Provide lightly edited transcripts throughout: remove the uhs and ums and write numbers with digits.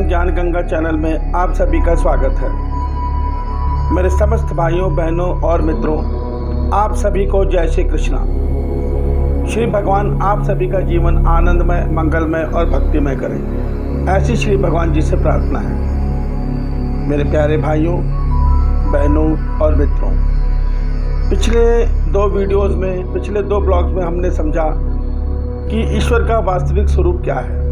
ज्ञान गंगा चैनल में आप सभी का स्वागत है। मेरे समस्त भाइयों बहनों और मित्रों, आप सभी को जय श्री कृष्णा। श्री भगवान आप सभी का जीवन आनंदमय, मंगलमय और भक्तिमय करें, ऐसी श्री भगवान जी से प्रार्थना है। मेरे प्यारे भाइयों बहनों और मित्रों, पिछले दो ब्लॉग्स में हमने समझा कि ईश्वर का वास्तविक स्वरूप क्या है।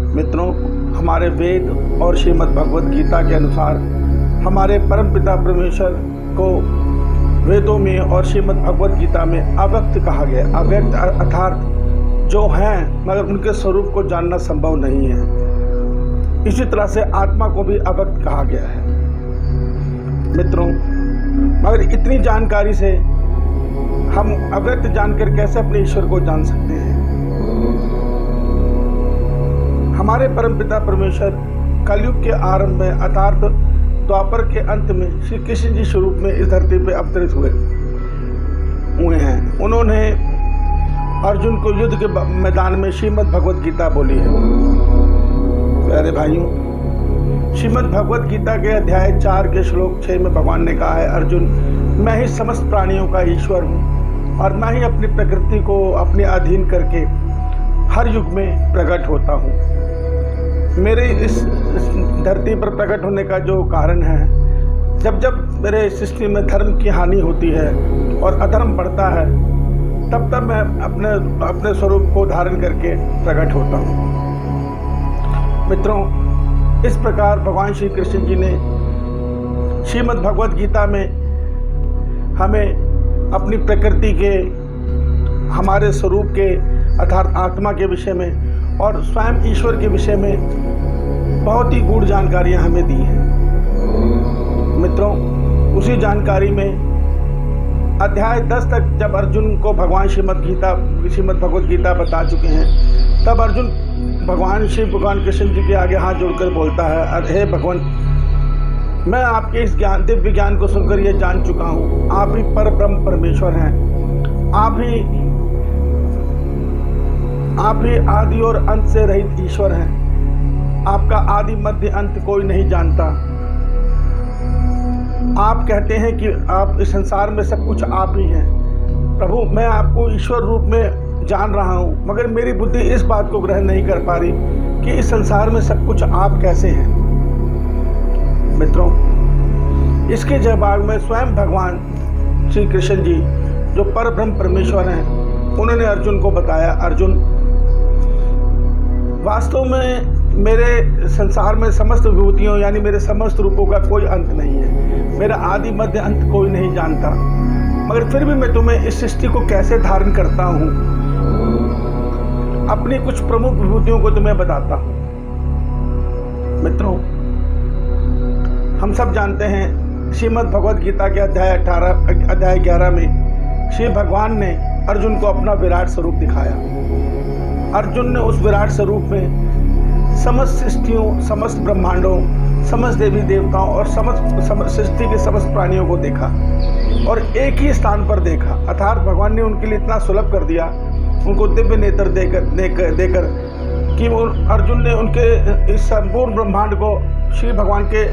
मित्रों, हमारे वेद और श्रीमद् भगवत गीता के अनुसार हमारे परमपिता परमेश्वर को वेदों में और श्रीमद् भगवत गीता में अव्यक्त कहा गया। अव्यक्त अर्थात जो हैं मगर उनके स्वरूप को जानना संभव नहीं है। इसी तरह से आत्मा को भी अव्यक्त कहा गया है। मित्रों, मगर इतनी जानकारी से हम अव्यक्त जानकर कैसे अपने ईश्वर को जान सकते हैं। हमारे परमपिता परमेश्वर कलयुग के आरंभ में अर्थात द्वापर के अंत में श्री कृष्ण जी स्वरूप में इस धरती पर अवतरित हुए हैं। उन्होंने अर्जुन को युद्ध के मैदान में श्रीमद् भगवत गीता बोली है। प्यारे भाइयों, श्रीमद् भगवत गीता के अध्याय 4 के श्लोक 6 में भगवान ने कहा है, अर्जुन, मैं ही समस्त प्राणियों का ईश्वर हूँ और मैं ही अपनी प्रकृति को अपने अधीन करके हर युग में प्रकट होता हूँ। मेरे इस धरती पर प्रकट होने का जो कारण है, जब मेरे सृष्टि में धर्म की हानि होती है और अधर्म बढ़ता है, तब मैं अपने स्वरूप को धारण करके प्रकट होता हूँ। मित्रों, इस प्रकार भगवान श्री कृष्ण जी ने श्रीमद् भगवत गीता में हमें अपनी प्रकृति के, हमारे स्वरूप के अर्थात आत्मा के विषय में और स्वयं ईश्वर के विषय में बहुत ही गूढ़ जानकारियां हमें दी हैं। मित्रों, उसी जानकारी में अध्याय 10 तक जब अर्जुन को भगवान श्रीमद् भगवत गीता बता चुके हैं, तब अर्जुन भगवान कृष्ण जी के आगे हाथ जोड़कर बोलता है, हे भगवान, मैं आपके इस दिव्य ज्ञान को सुनकर ये जान चुका हूँ, आप ही परब्रह्म परमेश्वर हैं। आप ही आदि और अंत से रहित ईश्वर हैं। आपका आदि मध्य अंत कोई नहीं जानता। आप कहते हैं कि आप इस संसार में सब कुछ आप ही हैं। प्रभु, मैं आपको ईश्वर रूप में जान रहा हूँ, मगर मेरी बुद्धि इस बात को ग्रहण नहीं कर पा रही कि इस संसार में सब कुछ आप कैसे हैं। मित्रों, इसके जवाब में स्वयं भगवान श्री कृष्ण जी जो परब्रह्म परमेश्वर हैं, उन्होंने अर्जुन को बताया, अर्जुन, वास्तव में मेरे संसार में समस्त विभूतियों यानी मेरे समस्त रूपों का कोई अंत नहीं है। मेरा आदि मध्य अंत कोई नहीं जानता, मगर फिर भी मैं तुम्हें इस सृष्टि को कैसे धारण करता हूँ, अपनी कुछ प्रमुख विभूतियों को तुम्हें बताता हूँ। मित्रों, हम सब जानते हैं श्रीमद् भगवत गीता के अध्याय 11 में श्री भगवान ने अर्जुन को अपना विराट स्वरूप दिखाया। अर्जुन ने उस विराट स्वरूप में समस्त सृष्टियों, समस्त ब्रह्मांडों, समस्त देवी देवताओं और समस्त सृष्टि के समस्त प्राणियों को देखा और एक ही स्थान पर देखा। अर्थात भगवान ने उनके लिए इतना सुलभ कर दिया, उनको दिव्य नेत्र देकर कि अर्जुन ने उनके इस संपूर्ण ब्रह्मांड को श्री भगवान के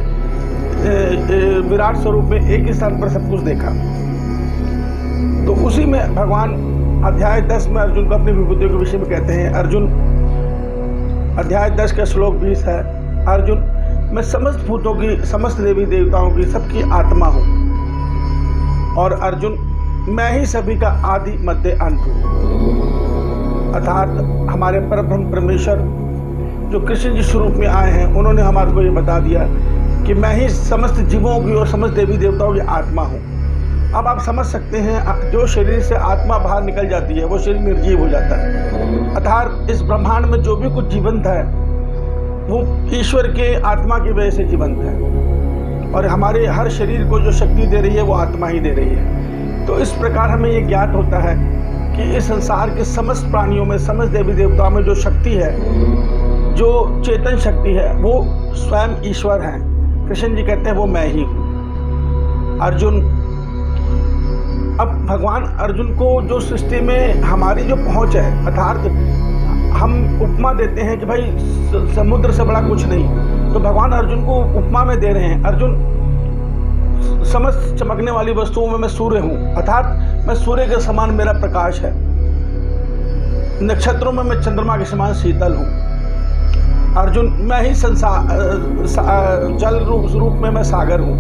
विराट स्वरूप में एक ही स्थान पर सब कुछ देखा। तो उसी में भगवान अध्याय 10 में अर्जुन को अपनी विभूतियों के विषय में कहते हैं, अर्जुन, अध्याय 10 का श्लोक 20 है, अर्जुन, मैं समस्त भूतों की, समस्त देवी देवताओं की, सबकी आत्मा हूँ और अर्जुन, मैं ही सभी का आदि मध्य अंत हूँ। अर्थात हमारे परब्रह्म परमेश्वर जो कृष्ण जी स्वरूप में आए हैं, उन्होंने हमारे को ये बता दिया कि मैं ही समस्त जीवों की और समस्त देवी देवताओं की आत्मा हूँ। अब आप समझ सकते हैं, जो शरीर से आत्मा बाहर निकल जाती है वो शरीर निर्जीव हो जाता है। अर्थात इस ब्रह्मांड में जो भी कुछ जीवंत है वो ईश्वर के आत्मा की वजह से जीवंत है और हमारे हर शरीर को जो शक्ति दे रही है वो आत्मा ही दे रही है। तो इस प्रकार हमें ये ज्ञात होता है कि इस संसार के समस्त प्राणियों में, समस्त देवी देवताओं में जो शक्ति है, जो चेतन शक्ति है, वो स्वयं ईश्वर है। कृष्ण जी कहते हैं वो मैं ही हूँ। अर्जुन, अब भगवान अर्जुन को जो सृष्टि में हमारी जो पहुंच है, अर्थात हम उपमा देते हैं कि भाई समुद्र से बड़ा कुछ नहीं, तो भगवान अर्जुन को उपमा में दे रहे हैं, अर्जुन समस्त चमकने वाली वस्तुओं में मैं सूर्य हूँ, अर्थात मैं सूर्य के समान मेरा प्रकाश है, नक्षत्रों में मैं चंद्रमा के समान शीतल हूँ। अर्जुन मैं ही संसार जल रूप में मैं सागर हूँ,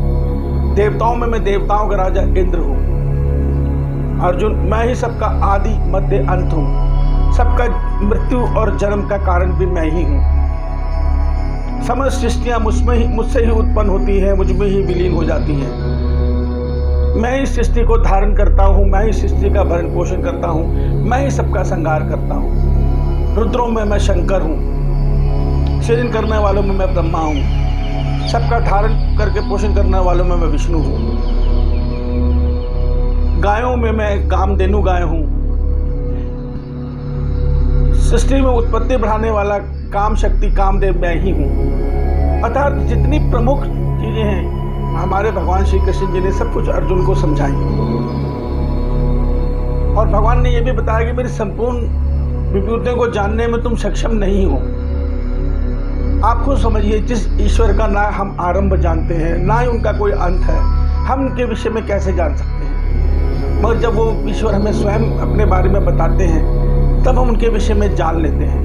देवताओं में मैं देवताओं का राजा इंद्र हूँ। अर्जुन मैं ही सबका आदि मध्य अंत हूँ, सबका मृत्यु और जन्म का कारण भी मैं ही हूँ। समस्त सृष्टियाँ मुझसे ही उत्पन्न होती हैं, मुझ में ही विलीन हो जाती हैं। मैं ही सृष्टि को धारण करता हूँ, मैं ही सृष्टि का भरण पोषण करता हूँ, मैं ही सबका संहार करता हूँ। रुद्रों में मैं शंकर हूँ, सृजन करने वालों में मैं ब्रह्मा हूँ, सबका धारण करके पोषण करने वालों में मैं विष्णु हूँ। गायों में मैं कामधेनु गाय हूँ, सृष्टि में उत्पत्ति बढ़ाने वाला काम शक्ति कामदेव मैं ही हूँ। अर्थात जितनी प्रमुख चीजें हैं हमारे भगवान श्री कृष्ण जी ने सब कुछ अर्जुन को समझाई, और भगवान ने यह भी बताया कि मेरी संपूर्ण विभूतियों को जानने में तुम सक्षम नहीं हो। आप खुद समझिए, जिस ईश्वर का ना हम आरंभ जानते हैं ना ही उनका कोई अंत है, हम उनके विषय में कैसे जान सकते हैं। मगर जब वो ईश्वर हमें स्वयं अपने बारे में बताते हैं तब हम उनके विषय में जान लेते हैं।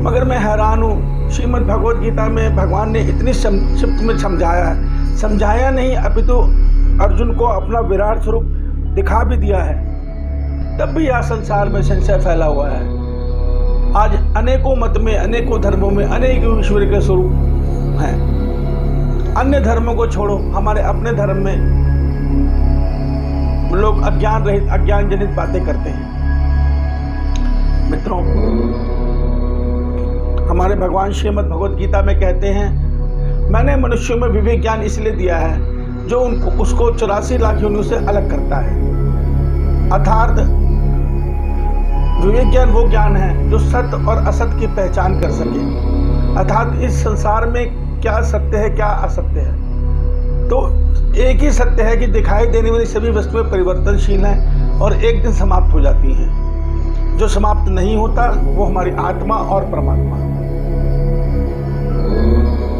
मगर मैं हैरान हूँ, श्रीमद् भगवद गीता में भगवान ने इतनी संक्षिप्त में समझाया नहीं, अपितु अर्जुन को अपना विराट स्वरूप दिखा भी दिया है। तब भी यह संसार में संशय फैला हुआ है। आज अनेकों मत में, अनेकों धर्मों में अनेकों ईश्वर के स्वरूप हैं। अन्य धर्मों को छोड़ो, हमारे अपने धर्म में लोग अज्ञान रहित, अज्ञान जनित बातें करते हैं। मित्रों, हमारे भगवान श्रीमद् भगवद गीता में कहते हैं, मैंने मनुष्यों में विवेक ज्ञान इसलिए दिया है जो उसको 84 लाख योनियों से अलग करता है। अर्थात विवेक ज्ञान वो ज्ञान है जो सत्य और असत्य की पहचान कर सके। अर्थात इस संसार में क्या सत्य है क्या असत्य है, तो एक ही सत्य है कि दिखाई देने वाली सभी वस्तुएं परिवर्तनशील हैं और एक दिन समाप्त हो जाती हैं। जो समाप्त नहीं होता वो हमारी आत्मा और परमात्मा।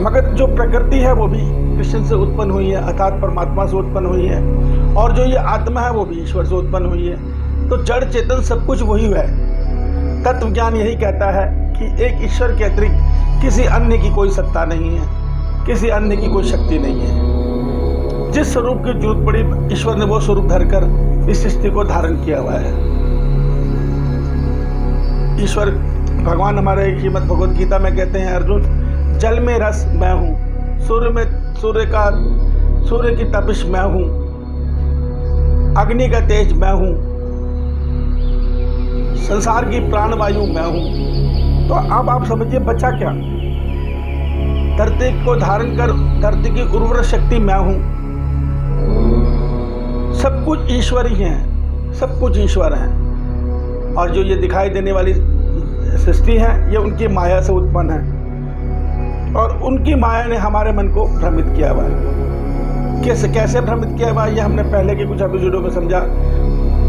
मगर जो प्रकृति है वो भी कृष्ण से उत्पन्न हुई है, अर्थात परमात्मा से उत्पन्न हुई है, और जो ये आत्मा है वो भी ईश्वर से उत्पन्न हुई है। तो जड़ चेतन सब कुछ वही है। तत्व ज्ञान यही कहता है कि एक ईश्वर के अतिरिक्त किसी अन्य की कोई सत्ता नहीं है, किसी अन्य की कोई शक्ति नहीं है। जिस स्वरूप की जरूरत पड़ी ईश्वर ने वो स्वरूप धरकर इस सृष्टि को धारण किया हुआ है। ईश्वर भगवान हमारे श्रीमद् भगवद गीता में कहते हैं, अर्जुन जल में रस मैं हूँ, सूर्य की तपिश मैं हूँ, अग्नि का तेज मैं हूँ, संसार की प्राणवायु मैं हूँ। तो अब आप समझिए बचा क्या। धरती को धारण कर धरती की उर्वर शक्ति मैं हूँ। सब कुछ ईश्वर ही है, सब कुछ ईश्वर है। और जो ये दिखाई देने वाली सृष्टि है ये उनकी माया से उत्पन्न है, और उनकी माया ने हमारे मन को भ्रमित किया हुआ है। कैसे भ्रमित किया हुआ है ये हमने पहले के कुछ एपिसोडों में समझा।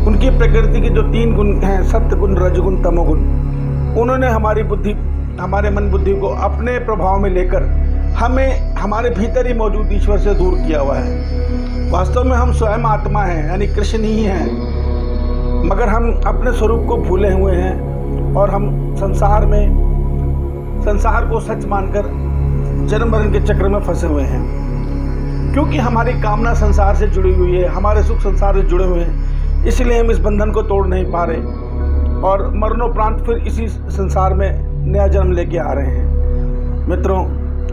उनकी प्रकृति के जो 3 गुण हैं, सत्य गुण, रजगुण, तमोगुण, उन्होंने हमारे मन बुद्धि को अपने प्रभाव में लेकर हमें हमारे भीतर ही मौजूद ईश्वर से दूर किया हुआ है। वास्तव में हम स्वयं आत्मा हैं, यानी कृष्ण ही हैं, मगर हम अपने स्वरूप को भूले हुए हैं और हम संसार को सच मानकर जन्म मरण के चक्र में फंसे हुए हैं। क्योंकि हमारी कामना संसार से जुड़ी हुई है, हमारे सुख संसार से जुड़े हुए हैं, इसलिए हम इस बंधन को तोड़ नहीं पा रहे और मरणोपरांत फिर इसी संसार में नया जन्म लेके आ रहे हैं। मित्रों,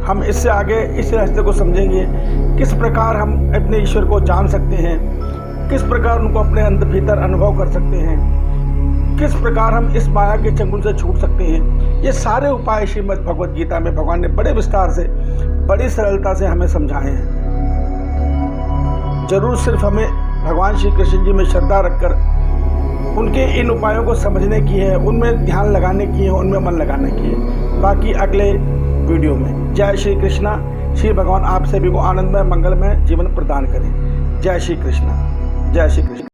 हम इससे आगे इस रास्ते को समझेंगे, किस प्रकार हम अपने ईश्वर को जान सकते हैं, किस प्रकार उनको अपने अंदर भीतर अनुभव कर सकते हैं, किस प्रकार हम इस माया के चंगुल से छूट सकते हैं। ये सारे उपाय श्रीमद् भगवद गीता में भगवान ने बड़े विस्तार से, बड़ी सरलता से हमें समझाए हैं। जरूर सिर्फ हमें भगवान श्री कृष्ण जी में श्रद्धा रखकर उनके इन उपायों को समझने की है, उनमें ध्यान लगाने की है, उनमें मन लगाने की है। बाकी अगले वीडियो में। जय श्री कृष्णा। श्री भगवान आप सभी को आनंदमय मंगलमय जीवन प्रदान करें। जय श्री कृष्णा। जय श्री कृष्ण।